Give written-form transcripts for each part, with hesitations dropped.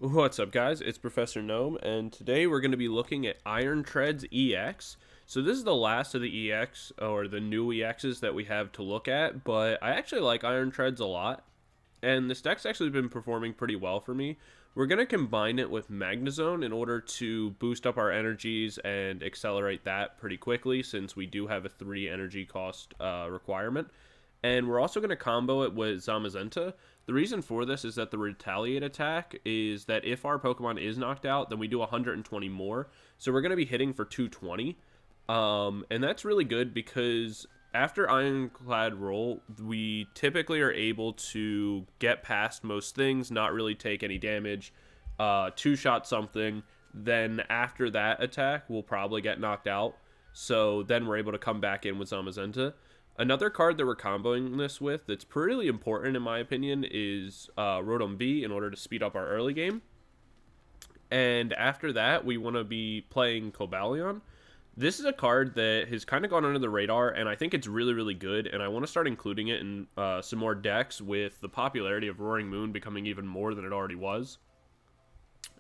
What's up, guys? It's Professor Gnome, and today we're going to be looking at Iron Treads EX. So this is the last of the EX, or the new EXs that we have to look at, but I actually like Iron Treads a lot, and this deck's actually been performing pretty well for me. We're going to combine it with Magnezone in order to boost up our energies and accelerate that pretty quickly, since we do have a 3 energy cost requirement. And we're also going to combo it with Zamazenta. The reason for this is that the Retaliate attack is that if our Pokemon is knocked out, then we do 120 more. So we're going to be hitting for 220. And that's really good because after Ironclad Roll, we typically are able to get past most things, not really take any damage, two-shot something. Then after that attack, we'll probably get knocked out. So then we're able to come back in with Zamazenta. Another card that we're comboing this with that's pretty important in my opinion is Rotom V in order to speed up our early game. And after that, we want to be playing Cobalion. This is a card that has kind of gone under the radar, and I think it's really, really good, and I want to start including it in some more decks with the popularity of Roaring Moon becoming even more than it already was.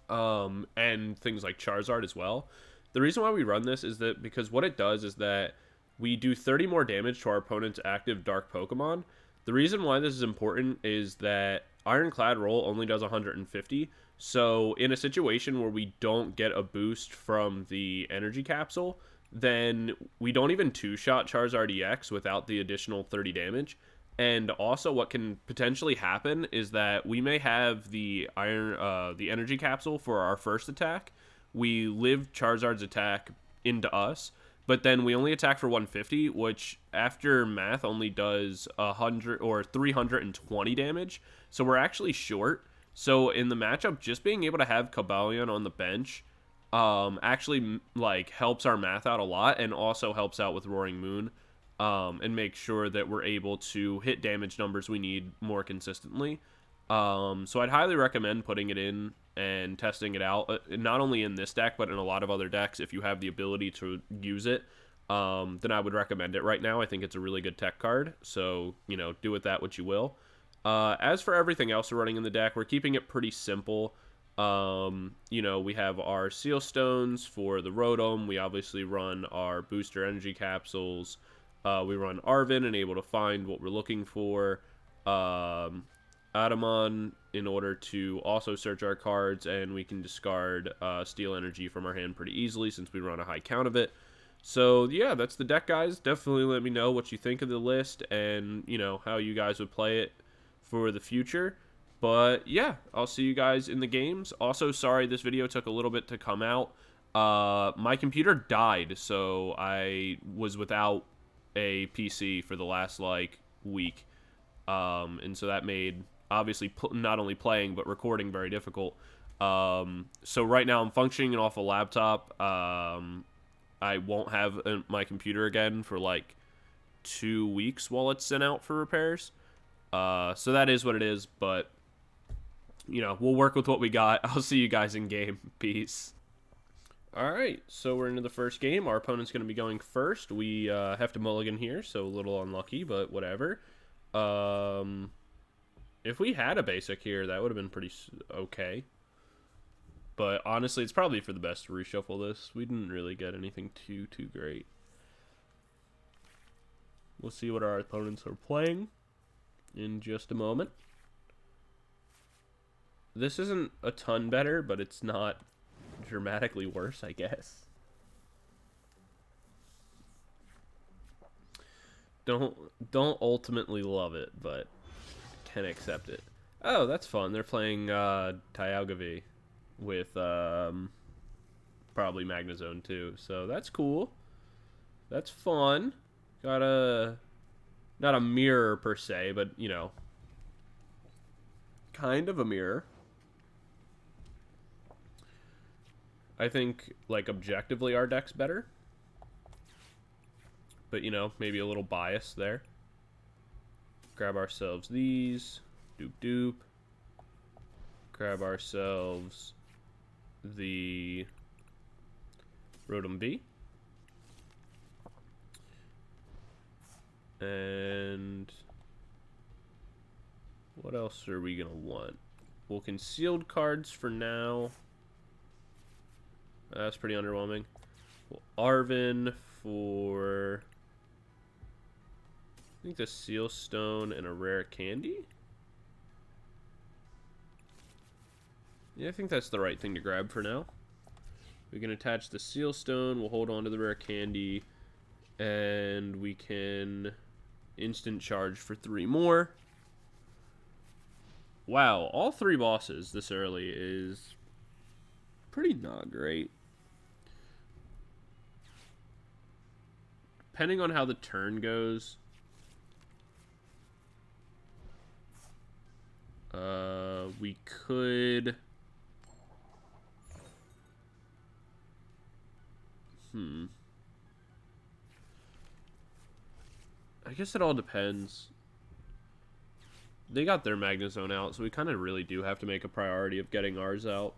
And things like Charizard as well. The reason why we run this is that because what it does is that we do 30 more damage to our opponent's active dark Pokemon. The reason why this is important is that Ironclad Roll only does 150. So in a situation where we don't get a boost from the energy capsule, then we don't even two-shot Charizard EX without the additional 30 damage. And also what can potentially happen is that we may have the energy capsule for our first attack. We live Charizard's attack into us, but then we only attack for 150, which after math only does 100 or 320 damage. So we're actually short. So in the matchup, just being able to have Cobalion on the bench actually like helps our math out a lot, and also helps out with Roaring Moon, and make sure that we're able to hit damage numbers we need more consistently. So I'd highly recommend putting it in and testing it out, not only in this deck, but in a lot of other decks. If you have the ability to use it, then I would recommend it right now. I think it's a really good tech card, so, you know, do with that what you will. As for everything else we're running in the deck, we're keeping it pretty simple. You know, we have our Seal Stones for the Rotom. We obviously run our Booster Energy Capsules. We run Arven and able to find what we're looking for. Adaman in order to also search our cards, and we can discard Steel Energy from our hand pretty easily since we run a high count of it. So yeah, that's the deck, guys. Definitely let me know what you think of the list, and you know how you guys would play it for the future. But yeah, I'll see you guys in the games. Also, sorry this video took a little bit to come out. My computer died, so I was without a PC for the last like week, and so that made obviously not only playing but recording very difficult. So right now I'm functioning off a laptop. I won't have my computer again for like 2 weeks while it's sent out for repairs. So that is what it is, but you know, we'll work with what we got. I'll see you guys in game. Peace. Alright, so we're into the first game. Our opponent's going to be going first. We have to mulligan here, so a little unlucky, but whatever. If we had a basic here, that would have been pretty okay. But honestly, it's probably for the best to reshuffle this. We didn't really get anything too great. We'll see what our opponents are playing in just a moment. This isn't a ton better, but it's not dramatically worse, I guess. Don't ultimately love it, but can accept it. Oh, that's fun. They're playing Tyalgavi with probably Magnezone too, so that's cool. That's fun. Got a not a mirror per se, but you know, kind of a mirror. I think like objectively our deck's better, but you know, maybe a little bias there. Grab ourselves these. Doop doop. Grab ourselves the Rotom V. And what else are we going to want? We'll concealed cards for now. That's pretty underwhelming. We'll Arvin for, I think, the Seal Stone and a Rare Candy. Yeah, I think that's the right thing to grab for now. We can attach the Seal Stone. We'll hold on to the Rare Candy. And we can instant charge for 3 more. Wow, all 3 bosses this early is pretty not great. Depending on how the turn goes, we could... I guess it all depends. They got their Magnezone out, so we kind of really do have to make a priority of getting ours out.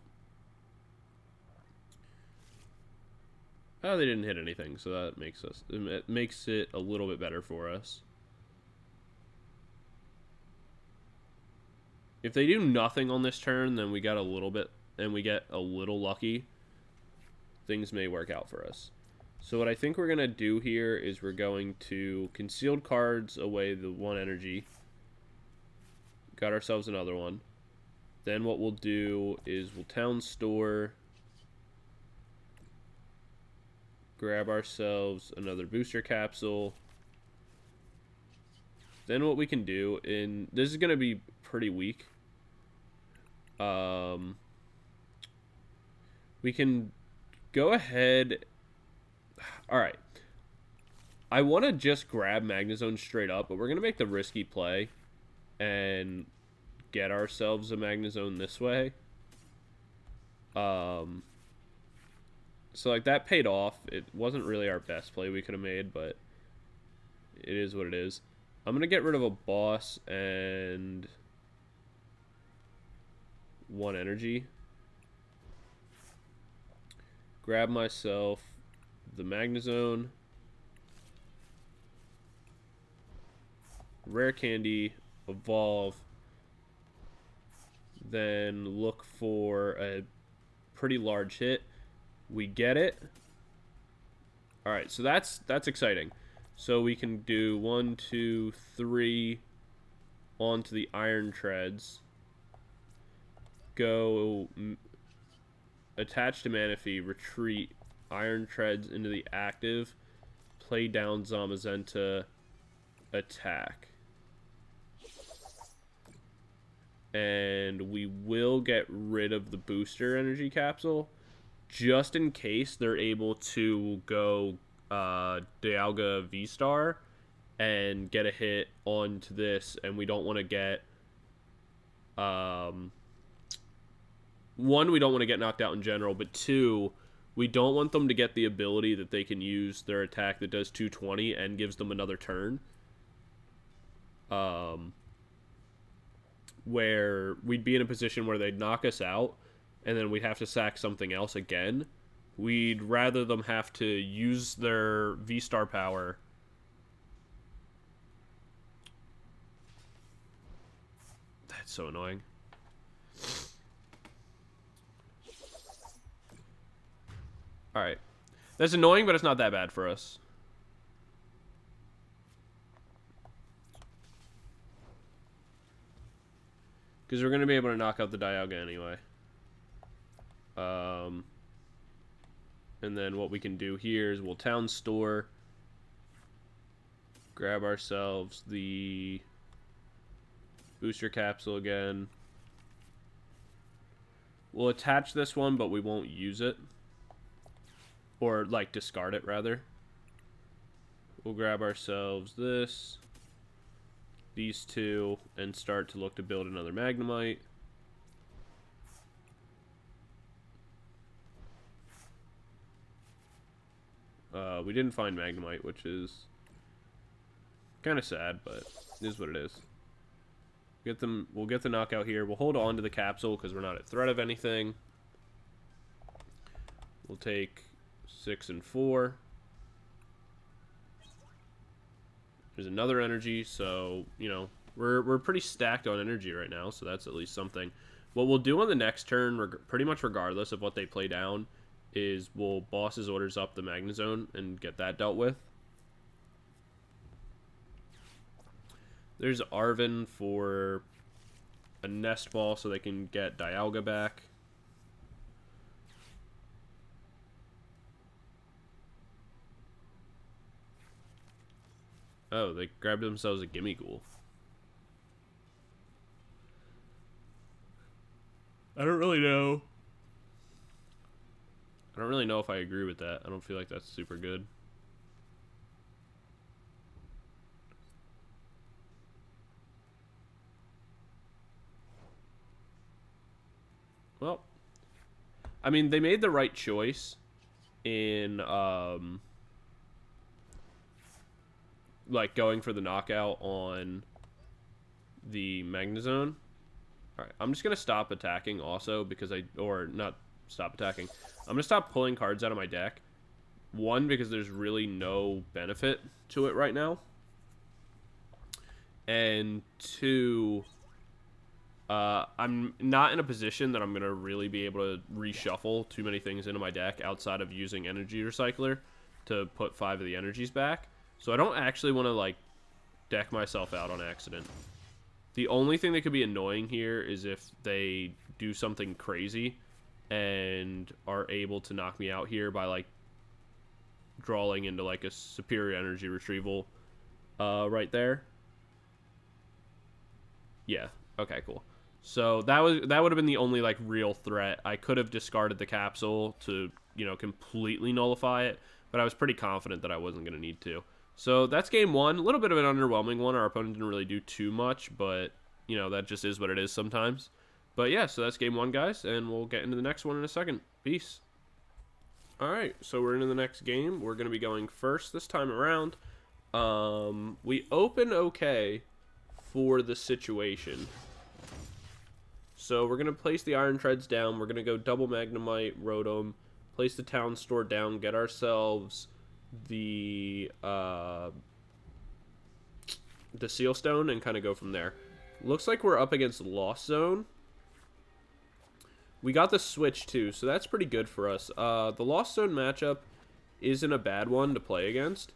Oh, they didn't hit anything, so that makes it a little bit better for us. If they do nothing on this turn, then we got a little bit, and we get a little lucky. Things may work out for us. So what I think we're going to do here is we're going to concealed cards away the 1 energy. Got ourselves another one. Then what we'll do is we'll Town Store. Grab ourselves another booster capsule. Then what we can do, and this is going to be pretty weak. We can go ahead... Alright. I want to just grab Magnezone straight up, but we're going to make the risky play and get ourselves a Magnezone this way. So, like, that paid off. It wasn't really our best play we could have made, but it is what it is. I'm going to get rid of a boss and 1 energy. Grab myself the Magnezone, Rare Candy, evolve, then look for a pretty large hit. We get it. Alright, so that's exciting. So we can do 1, 2, 3 onto the Iron Treads. Go attach to Manaphy, retreat Iron Treads into the active, play down Zamazenta, attack. And we will get rid of the booster energy capsule, just in case they're able to go Dialga V-Star and get a hit onto this, and we don't want to get... one, we don't want to get knocked out in general, but 2... we don't want them to get the ability that they can use their attack that does 220 and gives them another turn. Where we'd be in a position where they'd knock us out, and then we'd have to sack something else again. We'd rather them have to use their V-Star power. That's so annoying. Alright. That's annoying, but it's not that bad for us. Because we're going to be able to knock out the Dialga anyway. And then what we can do here is we'll Town Store. Grab ourselves the booster capsule again. We'll attach this one, but we won't use it. Or, like, discard it, rather. We'll grab ourselves this, these 2, and start to look to build another Magnemite. We didn't find Magnemite, which is kind of sad, but it is what it is. We'll get the knockout here. We'll hold on to the capsule because we're not at threat of anything. We'll take 6 and 4. There's another energy, so, you know, we're pretty stacked on energy right now, so that's at least something. What we'll do on the next turn, pretty much regardless of what they play down, is we'll boss his orders up the Magnezone and get that dealt with. There's Arven for a Nest Ball so they can get Dialga back. Oh, they grabbed themselves a Gimmighoul. I don't really know. I don't really know if I agree with that. I don't feel like that's super good. Well, I mean, they made the right choice in, like, going for the knockout on the Magnezone. Alright, I'm just going to stop attacking also because or not stop attacking. I'm going to stop pulling cards out of my deck. One, because there's really no benefit to it right now. And two, I'm not in a position that I'm going to really be able to reshuffle too many things into my deck outside of using Energy Recycler to put 5 of the energies back. So I don't actually want to, like, deck myself out on accident. The only thing that could be annoying here is if they do something crazy and are able to knock me out here by, like, drawing into, like, a superior energy retrieval right there. Yeah. Okay, cool. So that would have been the only, like, real threat. I could have discarded the capsule to, you know, completely nullify it, but I was pretty confident that I wasn't going to need to. So that's game one. A little bit of an underwhelming one. Our opponent didn't really do too much, but, you know, that just is what it is sometimes. But yeah, so that's game one, guys, and we'll get into the next one in a second. Peace. Alright, so we're into the next game. We're going to be going first this time around. We open okay for the situation. So we're going to place the Iron Treads down. We're going to go double Magnemite, Rotom, place the Town Store down, get ourselves the Seal Stone, and kind of go from there. Looks like we're up against Lost Zone. We got the Switch too, so that's pretty good for us. The Lost Zone matchup isn't a bad one to play against.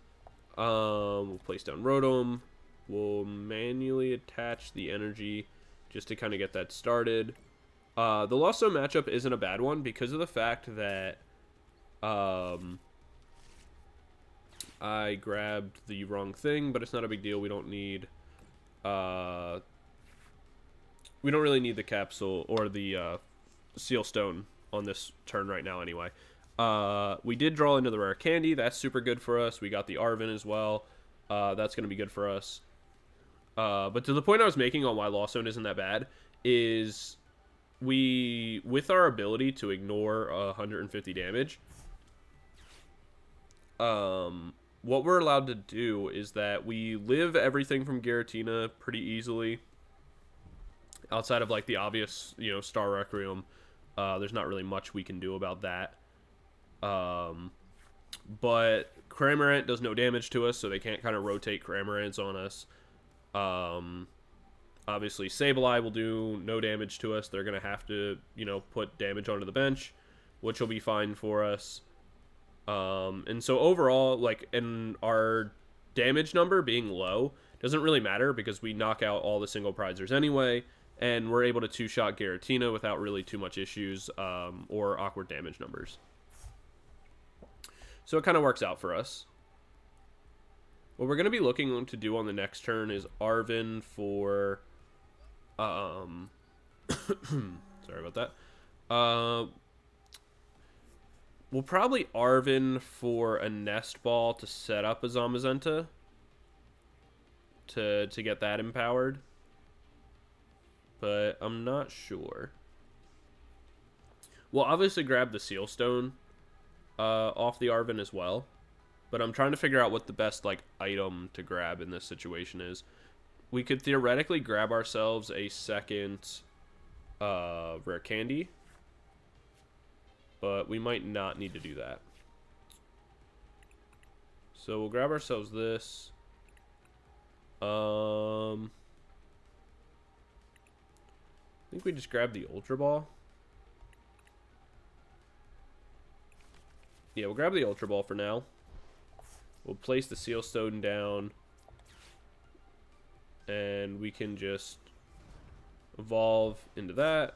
We'll place down Rotom. We'll manually attach the energy just to kind of get that started. The Lost Zone matchup isn't a bad one because of the fact that I grabbed the wrong thing, but it's not a big deal. We don't need we don't really need the capsule or the Seal Stone on this turn right now anyway. We did draw into the Rare Candy. That's super good for us. We got the Arven as well. That's going to be good for us. But to the point I was making on why Lost Zone isn't that bad is with our ability to ignore 150 damage, what we're allowed to do is that we live everything from Giratina pretty easily. Outside of, like, the obvious, you know, Star Requiem, there's not really much we can do about that. But Cramorant does no damage to us, so they can't kind of rotate Cramorants on us. Obviously, Sableye will do no damage to us. They're going to have to, you know, put damage onto the bench, which will be fine for us. And so overall, like, in our damage number being low doesn't really matter because we knock out all the single prizers anyway, and we're able to two-shot Giratina without really too much issues or awkward damage numbers. So it kind of works out for us. What we're going to be looking to do on the next turn is Arven for... sorry about that. We'll probably Arven for a Nest Ball to set up a Zamazenta to get that empowered. But I'm not sure. We'll obviously grab the Seal Stone off the Arven as well. But I'm trying to figure out what the best, like, item to grab in this situation is. We could theoretically grab ourselves a second Rare Candy. But we might not need to do that. So we'll grab ourselves this. I think we just grabbed the Ultra Ball. Yeah, we'll grab the Ultra Ball for now. We'll place the Seal Stone down. And we can just evolve into that.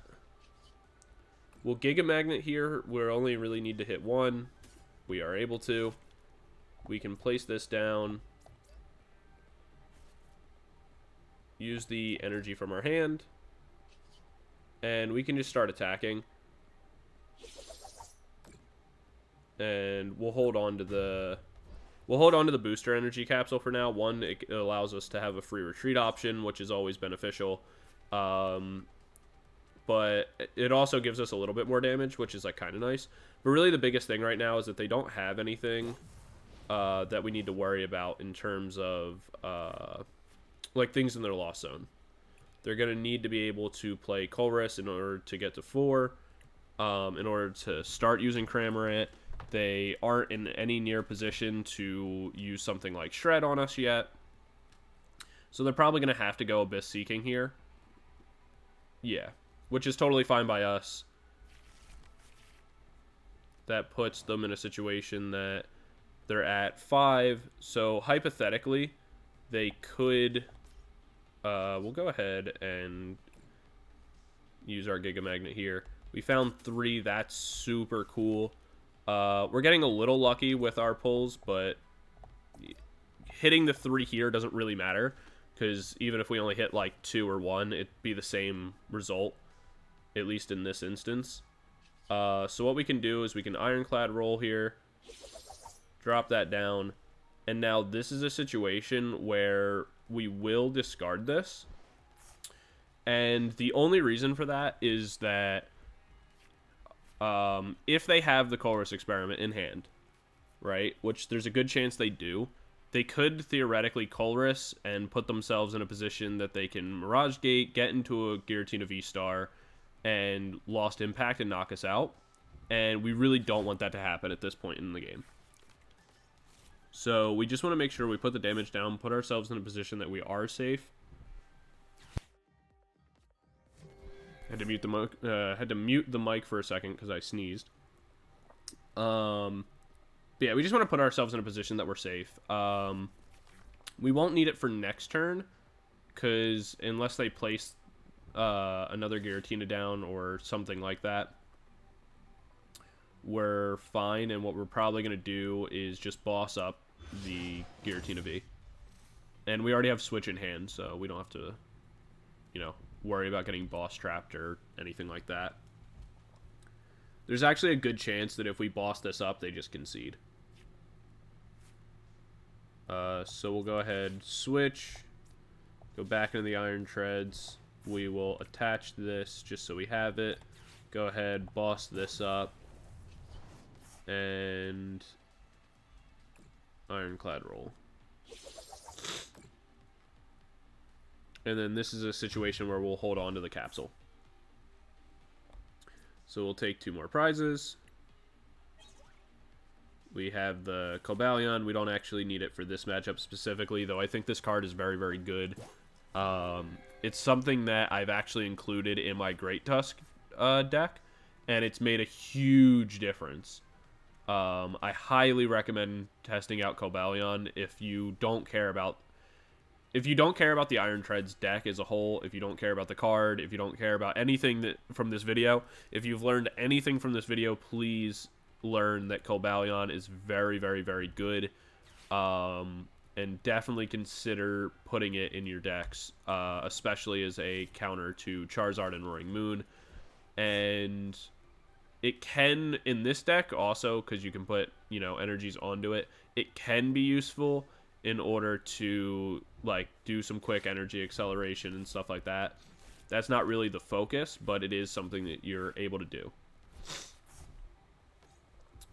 We'll Giga Magnet here. We only really need to hit one. We are able to. We can place this down. Use the energy from our hand. And we can just start attacking. And we'll hold on to the booster energy capsule for now. One, it allows us to have a free retreat option, which is always beneficial. But it also gives us a little bit more damage, which is like kind of nice. But really the biggest thing right now is that they don't have anything that we need to worry about in terms of like things in their loss zone. They're going to need to be able to play Colress in order to get to 4, in order to start using Cramorant. They aren't in any near position to use something like Shred on us yet. So they're probably going to have to go Abyss Seeking here. Yeah, which is totally fine by us. That puts them in a situation that they're at 5. So hypothetically, they could... we'll go ahead and use our Giga Magnet here. We found 3. That's super cool. We're getting a little lucky with our pulls, but hitting the 3 here doesn't really matter, because even if we only hit like 2 or 1, it'd be the same result, at least in this instance. So what we can do is we can Ironclad roll here, drop that down, and now this is a situation where we will discard this. And the only reason for that is that if they have the Colress Experiment in hand, right, which there's a good chance they do, they could theoretically Colress and put themselves in a position that they can Mirage Gate, get into a Giratina V-Star, and Lost Impact and knock us out. And we really don't want that to happen at this point in the game. So we just want to make sure we put the damage down, put ourselves in a position that we are safe. Had to mute the mic for a second because I sneezed. But yeah, we just want to put ourselves in a position that we're safe. We won't need it for next turn, because unless they place another Giratina down or something like that, we're fine. And what we're probably going to do is just boss up the Giratina V. And we already have Switch in hand, so we don't have to, you know, worry about getting boss trapped or anything like that. There's actually a good chance that if we boss this up, they just concede. So we'll go ahead, switch, go back into the Iron Treads. We will attach this just so we have it. Go ahead, boss this up, and Ironclad roll. And then this is a situation where we'll hold on to the capsule. So we'll take 2 more prizes. We have the Cobalion. We don't actually need it for this matchup specifically, though I think this card is very, very good. It's something that I've actually included in my Great Tusk deck, and it's made a huge difference. I highly recommend testing out Cobalion if you don't care about the Iron Treads deck as a whole, if you don't care about the card, if you don't care about anything from this video, if you've learned anything from this video, please learn that Cobalion is very, very, very good. And definitely consider putting it in your decks, especially as a counter to Charizard and Roaring Moon. And it can, in this deck also, because you can put, you know, energies onto it, it can be useful in order to, like, do some quick energy acceleration and stuff like that. That's not really the focus, but it is something that you're able to do.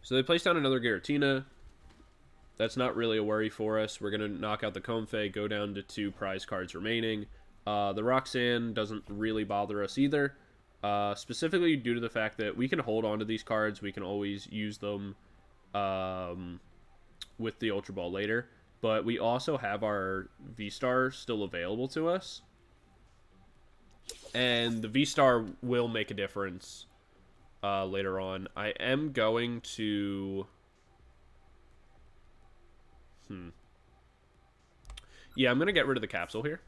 So they place down another Giratina. That's not really a worry for us. We're going to knock out the Comfey, go down to 2 prize cards remaining. The Roxanne doesn't really bother us either, specifically due to the fact that we can hold on to these cards. We can always use them with the Ultra Ball later. But we also have our V-Star still available to us. And the V-Star will make a difference later on. I am going to... Yeah, I'm going to get rid of the capsule here.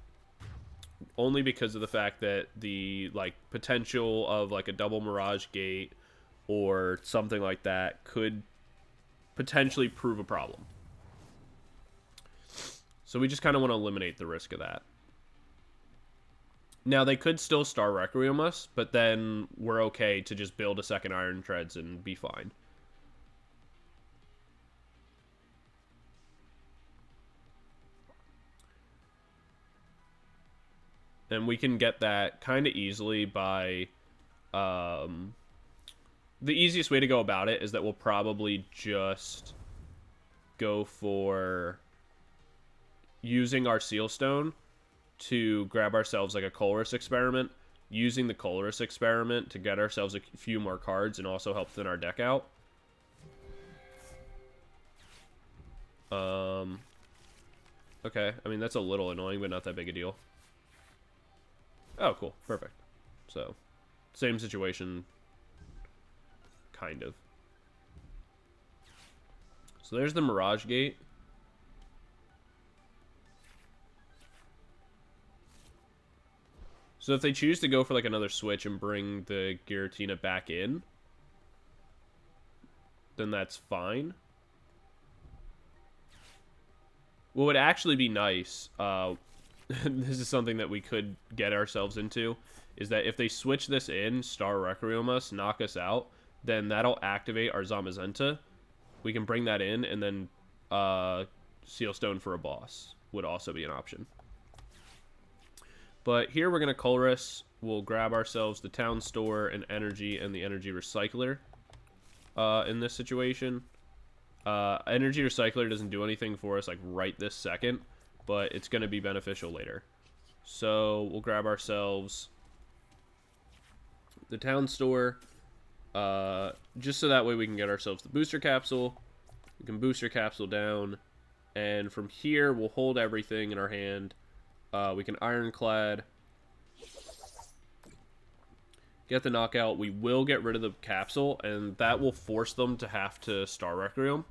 Only because of the fact that the, like, potential of, like, a double Mirage Gate or something like that could potentially prove a problem. So we just kind of want to eliminate the risk of that. Now, they could still Star Requiem us, but then we're okay to just build a second Iron Treads and be fine. And we can get that kind of easily by... the easiest way to go about it is that we'll probably just go for using our Sealstone to grab ourselves like a Colress experiment, using the Colress experiment to get ourselves a few more cards and also help thin our deck out. Okay, I mean, that's a little annoying, but not that big a deal. Oh, cool. Perfect. So, same situation, kind of. So there's the Mirage Gate. So if they choose to go for like another switch and bring the Giratina back in, then that's fine. What would actually be nice, this is something that we could get ourselves into, is that if they switch this in, Star Requiem us, knock us out, then that'll activate our Zamazenta. We can bring that in, and then Sealstone for a boss would also be an option. But here we're going to Colress. We'll grab ourselves the Town Store and Energy and the Energy Recycler in this situation. Energy Recycler doesn't do anything for us like right this second, but it's going to be beneficial later. So we'll grab ourselves the Town Store, just so that way we can get ourselves the Booster Capsule. We can Booster Capsule down, and from here we'll hold everything in our hand. We can Ironclad, get the knockout. We will get rid of the capsule, and that will force them to have to Star Requiem.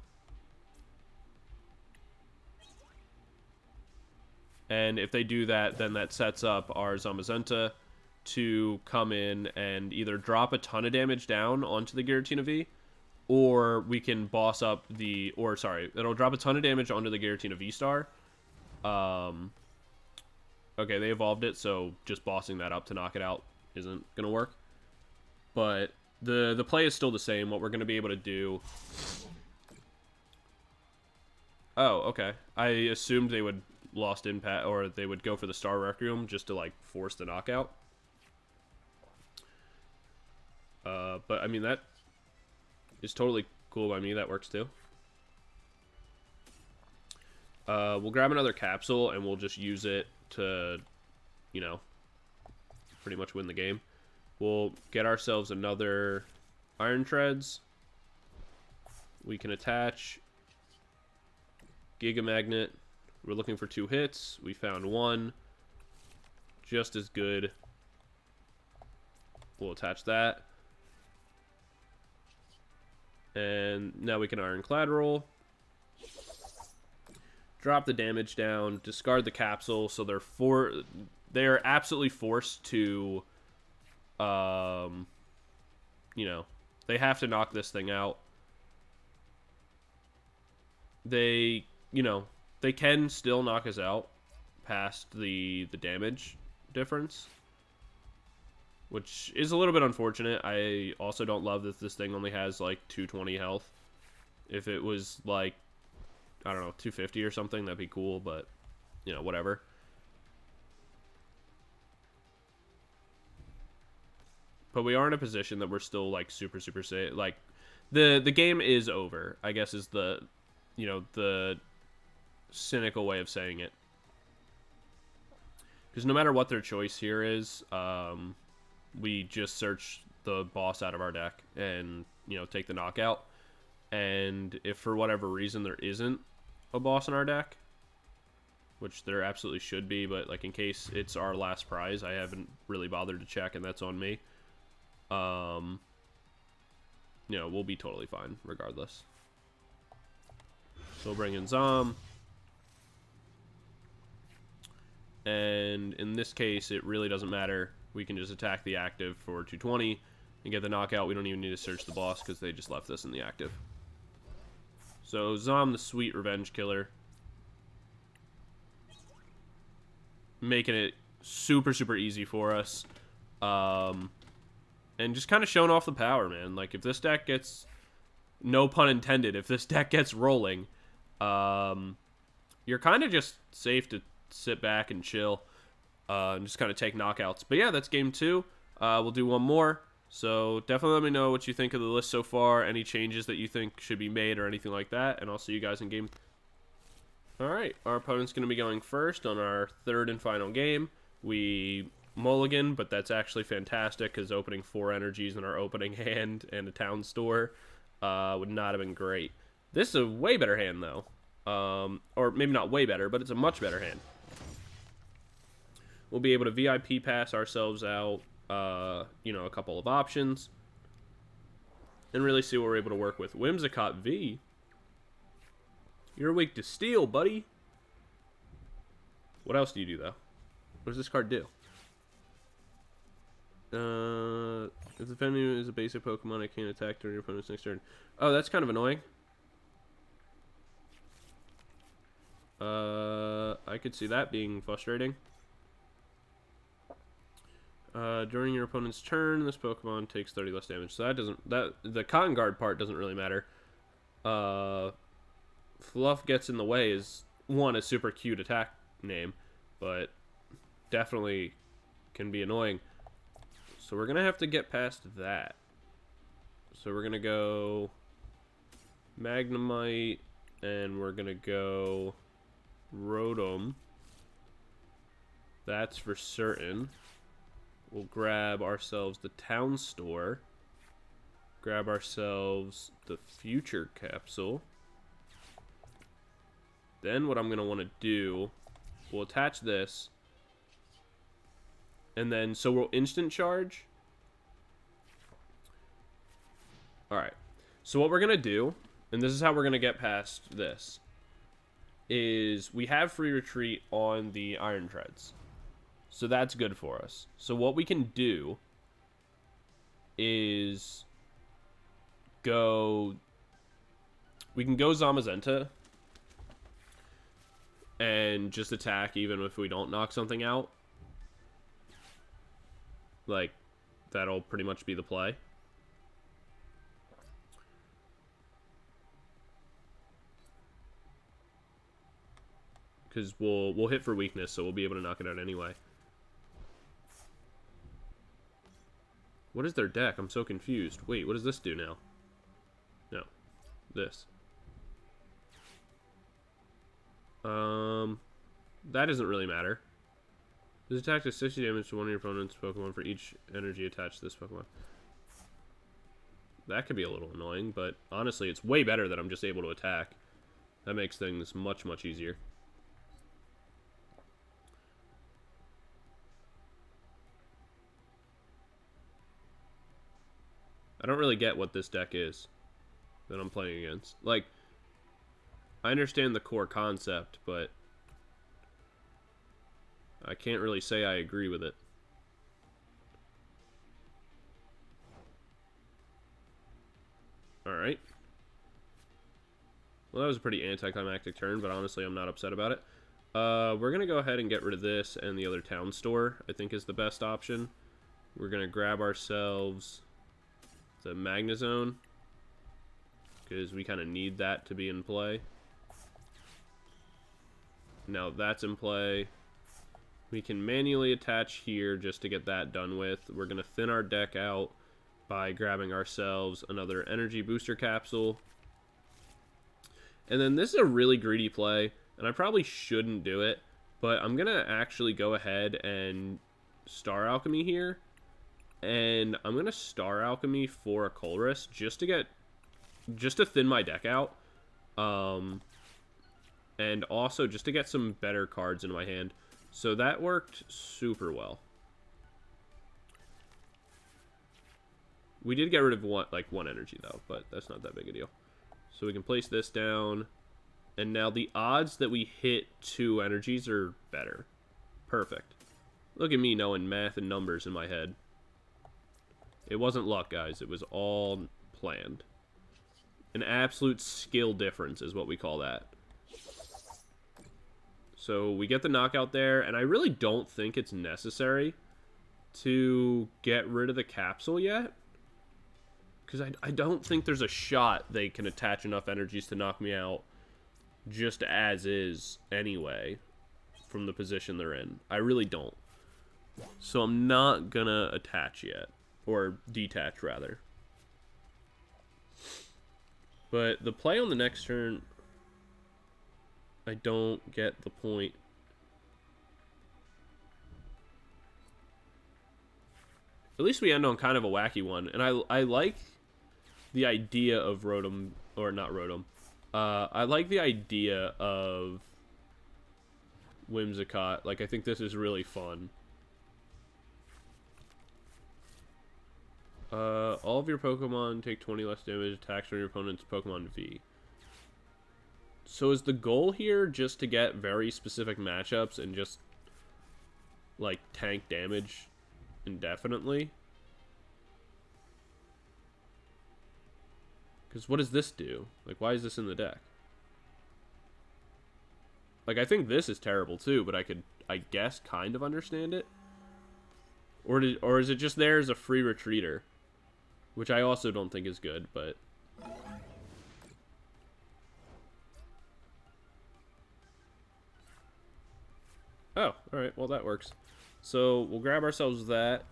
And if they do that, then that sets up our Zamazenta to come in and either drop a ton of damage down onto the Giratina V, or we can boss up the... Or, sorry, it'll drop a ton of damage onto the Giratina V-Star. Okay, they evolved it, so just bossing that up to knock it out isn't going to work. But the play is still the same. What we're going to be able to do... Oh, okay. I assumed they would lost impact, or they would go for the Star Requiem just to, like, force the knockout. But, I mean, that is totally cool by me. That works, too. We'll grab another capsule, and we'll just use it to, you know, pretty much win the game. We'll get ourselves another Iron Treads. We can attach Giga Magnet. We're looking for 2 hits. We found 1. Just as good. We'll attach that. And now we can Ironclad roll. Drop the damage down. Discard the capsule. So they're absolutely forced to, you know, they have to knock this thing out. They, you know, they can still knock us out past the damage difference, which is a little bit unfortunate. I also don't love that this thing only has like 220 health. If it was like, I don't know, 250 or something, that'd be cool, but, you know, whatever. But we are in a position that we're still like super safe. Like the game is over, I guess, is the, you know, the cynical way of saying it. Because no matter what their choice here is, we just search the boss out of our deck and, you know, take the knockout. And if for whatever reason there isn't a boss in our deck, which there absolutely should be, but like in case it's our last prize, I haven't really bothered to check, and that's on me. You know, we'll be totally fine regardless. So we'll bring in Zom. And in this case, it really doesn't matter. We can just attack the active for 220 and get the knockout. We don't even need to search the boss because they just left this in the active. So Zom, the sweet revenge killer. Making it super, super easy for us. And just kind of showing off the power, man. Like, if this deck gets, no pun intended, if this deck gets rolling, you're kind of just safe to sit back and chill and just kind of take knockouts. But yeah, that's game 2. We'll do one more. So definitely let me know what you think of the list so far, any changes that you think should be made or anything like that, and I'll see you guys in game. Alright, our opponent's going to be going first on our 3rd and final game. We mulligan, but that's actually fantastic because opening 4 energies in our opening hand and a Town Store would not have been great. This is a way better hand, though. Or maybe not way better, but it's a much better hand. We'll be able to VIP pass ourselves out, you know, a couple of options. And really see what we're able to work with. Whimsicott V. You're weak to steel, buddy. What else do you do, though? What does this card do? If the venue is a basic Pokemon, it can't attack during your opponent's next turn. Oh, that's kind of annoying. I could see that being frustrating. During your opponent's turn, this Pokemon takes 30 less damage. So that doesn't, the Cotton Guard part doesn't really matter. Fluff Gets in the Way is, one, a super cute attack name, but definitely can be annoying. So we're going to have to get past that. So we're going to go Magnemite, and we're going to go Rotom. That's for certain. We'll grab ourselves the Town Store. Grab ourselves the Future Capsule. Then what I'm going to want to do, we'll attach this. And then, so we'll instant charge. Alright. So what we're going to do, and this is how we're going to get past this, is we have free retreat on the Iron Treads. So that's good for us. So what we can do is go... We can go Zamazenta and just attack even if we don't knock something out. Like, that'll pretty much be the play. Because we'll hit for weakness, so we'll be able to knock it out anyway. What is their deck? I'm so confused. Wait, what does this do now? No. This. That doesn't really matter. This attack does 60 damage to one of your opponent's Pokemon for each energy attached to this Pokemon. That could be a little annoying, but honestly, it's way better that I'm just able to attack. That makes things much, much easier. I don't really get what this deck is that I'm playing against. Like, I understand the core concept, but I can't really say I agree with it. Alright. Well, that was a pretty anticlimactic turn, but honestly, I'm not upset about it. We're going to go ahead and get rid of this, and the other Town Store, I think, is the best option. We're going to grab ourselves the Magnezone, because we kind of need that to be in play. Now that's in play. We can manually attach here just to get that done with. We're going to thin our deck out by grabbing ourselves another energy booster capsule. And then this is a really greedy play, and I probably shouldn't do it, but I'm going to actually go ahead and Star Alchemy here. And I'm going to Star Alchemy for a Colress just to thin my deck out. and also just to get some better cards in my hand. So that worked super well. We did get rid of one energy though, but that's not that big a deal. So we can place this down, and now the odds that we hit 2 energies are better. Perfect. Look at me knowing math and numbers in my head. It wasn't luck, guys. It was all planned. An absolute skill difference is what we call that. So we get the knockout there, and I really don't think it's necessary to get rid of the capsule yet. Because I don't think there's a shot they can attach enough energies to knock me out just as is anyway from the position they're in. I really don't. So I'm not gonna attach yet. Or detach, rather. But the play on the next turn, I don't get the point. At least we end on kind of a wacky one. And I like the idea of Rotom, or not Rotom. I like the idea of Whimsicott. Like, I think this is really fun. All of your Pokemon take 20 less damage attacks from your opponent's Pokemon V. So is the goal here just to get very specific matchups and just, like, tank damage indefinitely? Because what does this do? Like, why is this in the deck? Like, I think this is terrible too, but I could, I guess, kind of understand it. Or is it just there as a free retreater? Which I also don't think is good, but... Oh, alright, well that works. So, we'll grab ourselves that.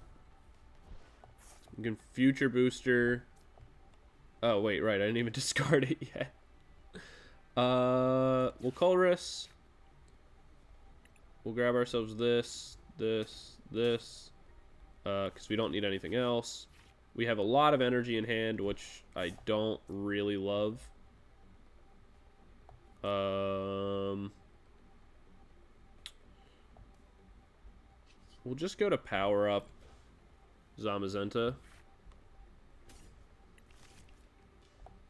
We can future booster. Oh, wait, right, I didn't even discard it yet. We'll Colress. We'll grab ourselves this, because we don't need anything else. We have a lot of energy in hand, which I don't really love. We'll just go to power up Zamazenta.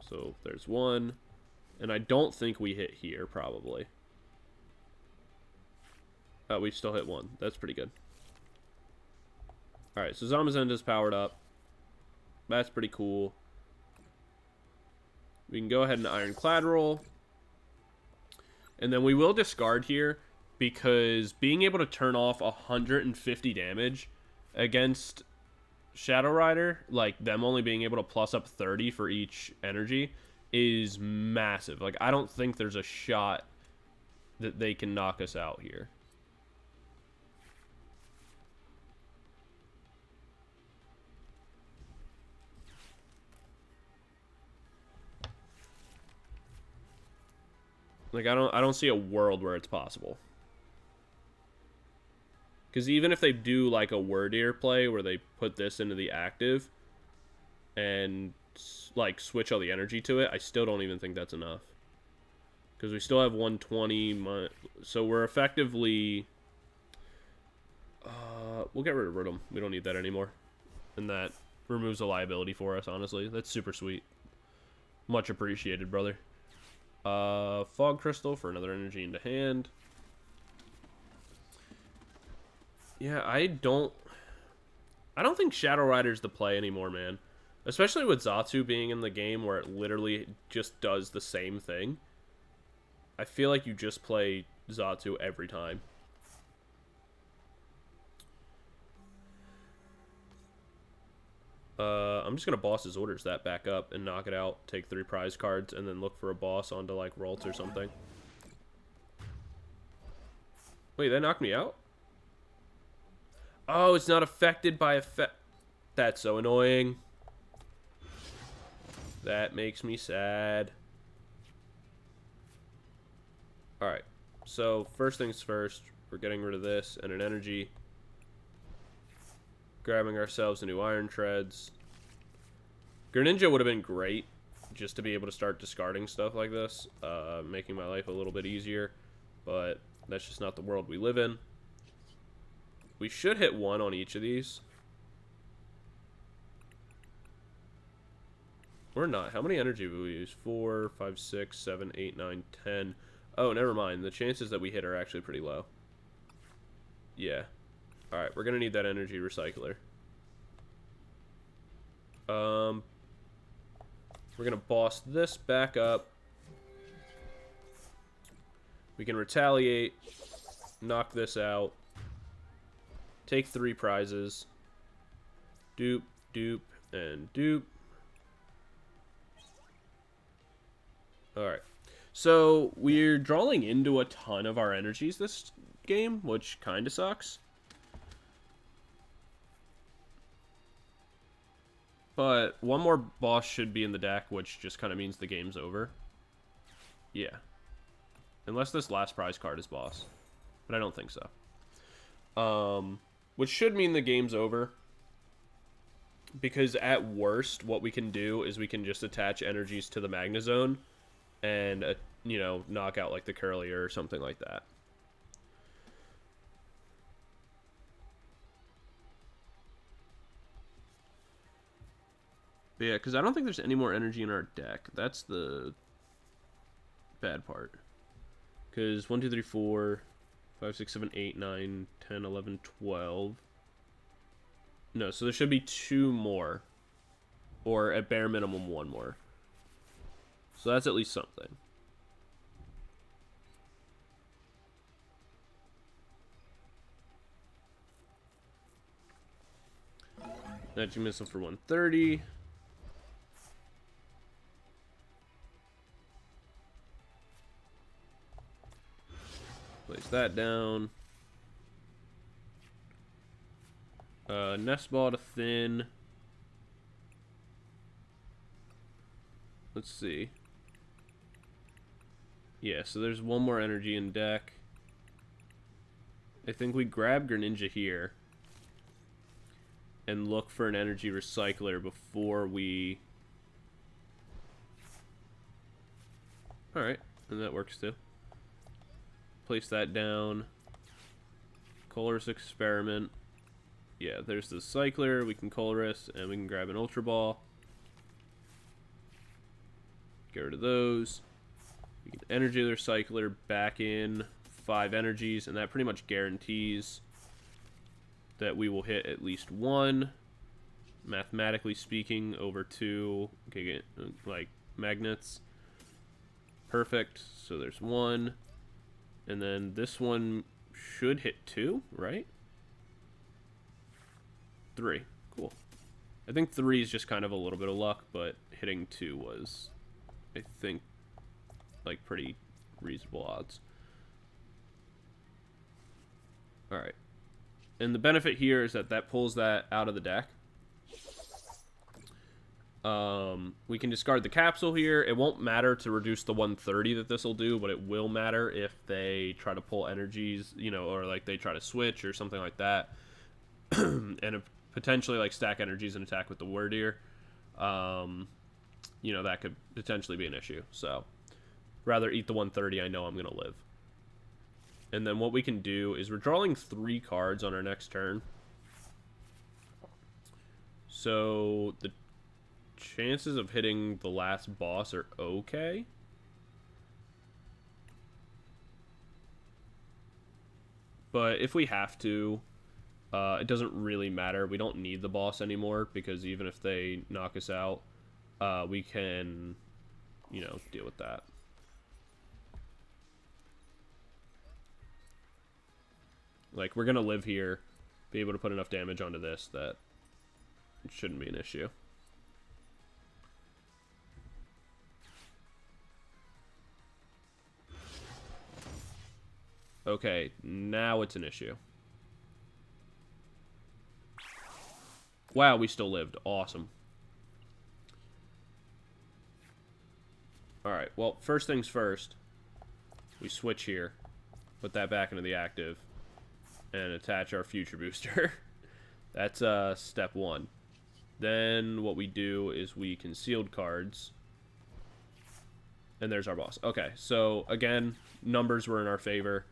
So there's one. And I don't think we hit here, probably. Oh, we still hit one. That's pretty good. Alright, so Zamazenta's powered up. That's pretty cool. We can go ahead and Ironclad roll. And then we will discard here, because being able to turn off 150 damage against Shadow Rider, like them only being able to plus up 30 for each energy, is massive. Like, I don't think there's a shot that they can knock us out here. Like, I don't see a world where it's possible. Because even if they do, like, a Word Ear play where they put this into the active and, like, switch all the energy to it, I still don't even think that's enough. Because we still have 120. So we're effectively... we'll get rid of Rotom. We don't need that anymore. And that removes a liability for us, honestly. That's super sweet. Much appreciated, brother. Fog Crystal for another energy into hand. Yeah, I don't think Shadow Rider's the play anymore, man. Especially with Xatu being in the game where it literally just does the same thing. I feel like you just play Xatu every time. I'm just gonna boss his orders that back up and knock it out, take 3 prize cards, and then look for a boss onto, like, Ralts or something. Wait, that knocked me out? Oh, it's not affected by effect. That's so annoying. That makes me sad. Alright, so first things first, we're getting rid of this and an energy. Grabbing ourselves a new Iron Treads. Greninja would have been great, just to be able to start discarding stuff like this, making my life a little bit easier, but that's just not the world we live in. We should hit 1 on each of these. We're not. How many energy will we use? 4, 5, 6, 7, 8, 9, 10. Oh, never mind. The chances that we hit are actually pretty low. Yeah. Alright, we're going to need that energy recycler. We're going to boss this back up. We can retaliate. Knock this out. Take 3 prizes. Dupe, dupe, and dupe. Alright. So, we're drawing into a ton of our energies this game, which kind of sucks. But one more boss should be in the deck, which just kind of means the game's over. Yeah. Unless this last prize card is boss. But I don't think so. Which should mean the game's over. Because at worst, what we can do is we can just attach energies to the Magnezone. And, you know, knock out like the Curlier or something like that. But yeah, because I don't think there's any more energy in our deck. That's the bad part. Because 1, 2, 3, 4, 5, 6, 7, 8, 9, 10, 11, 12. No, so there should be 2 more. Or at bare minimum 1 more. So that's at least something. Magic Missile for 130. Place that down. Nest Ball to Thin. Let's see. Yeah, so there's 1 more energy in deck. I think we grab Greninja here. And look for an energy recycler before we... Alright, and that works too. Place that down. Colorless Experiment. Yeah, there's the Cycler. We can Colorless, and we can grab an Ultra Ball. Get rid of those. We can Energy Recycler back in 5 energies, and that pretty much guarantees that we will hit at least 1, mathematically speaking, over 2, okay, like, magnets. Perfect. So there's 1. And then this one should hit 2, right? 3. Cool. I think 3 is just kind of a little bit of luck, but hitting 2 was, I think, like, pretty reasonable odds. Alright. And the benefit here is that that pulls that out of the deck. We can discard the capsule here. It won't matter to reduce the 130 that this will do, but it will matter if they try to pull energies, you know, or like they try to switch or something like that. And if potentially like stack energies and attack with the Wordier. You know, that could potentially be an issue. So, rather eat the 130, I know I'm going to live. And then what we can do is we're drawing 3 cards on our next turn. So, the chances of hitting the last boss are okay. But if we have to, it doesn't really matter. We don't need the boss anymore, because even if they knock us out, we can, you know, deal with that. Like, we're going to live here, be able to put enough damage onto this that it shouldn't be an issue. Okay, now it's an issue. Wow, we still lived. Awesome. Alright, well, first things first. We switch here. Put that back into the active. And attach our future booster. That's step 1. Then what we do is we concealed cards. And there's our boss. Okay, so again, numbers were in our favor,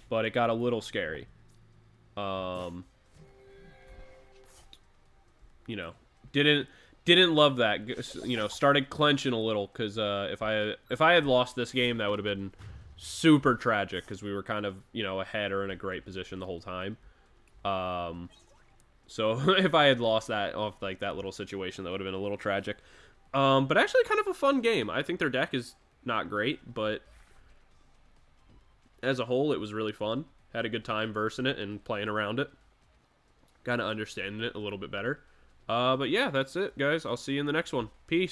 but it got a little scary. You know, didn't love that. You know, started clenching a little because if I had lost this game, that would have been super tragic because we were kind of, you know, ahead or in a great position the whole time. So if I had lost that off like that little situation, that would have been a little tragic. But actually kind of a fun game. I think their deck is not great, but as a whole, it was really fun. Had a good time versing it and playing around it. Kind of understanding it a little bit better. But yeah, that's it, guys. I'll see you in the next one. Peace.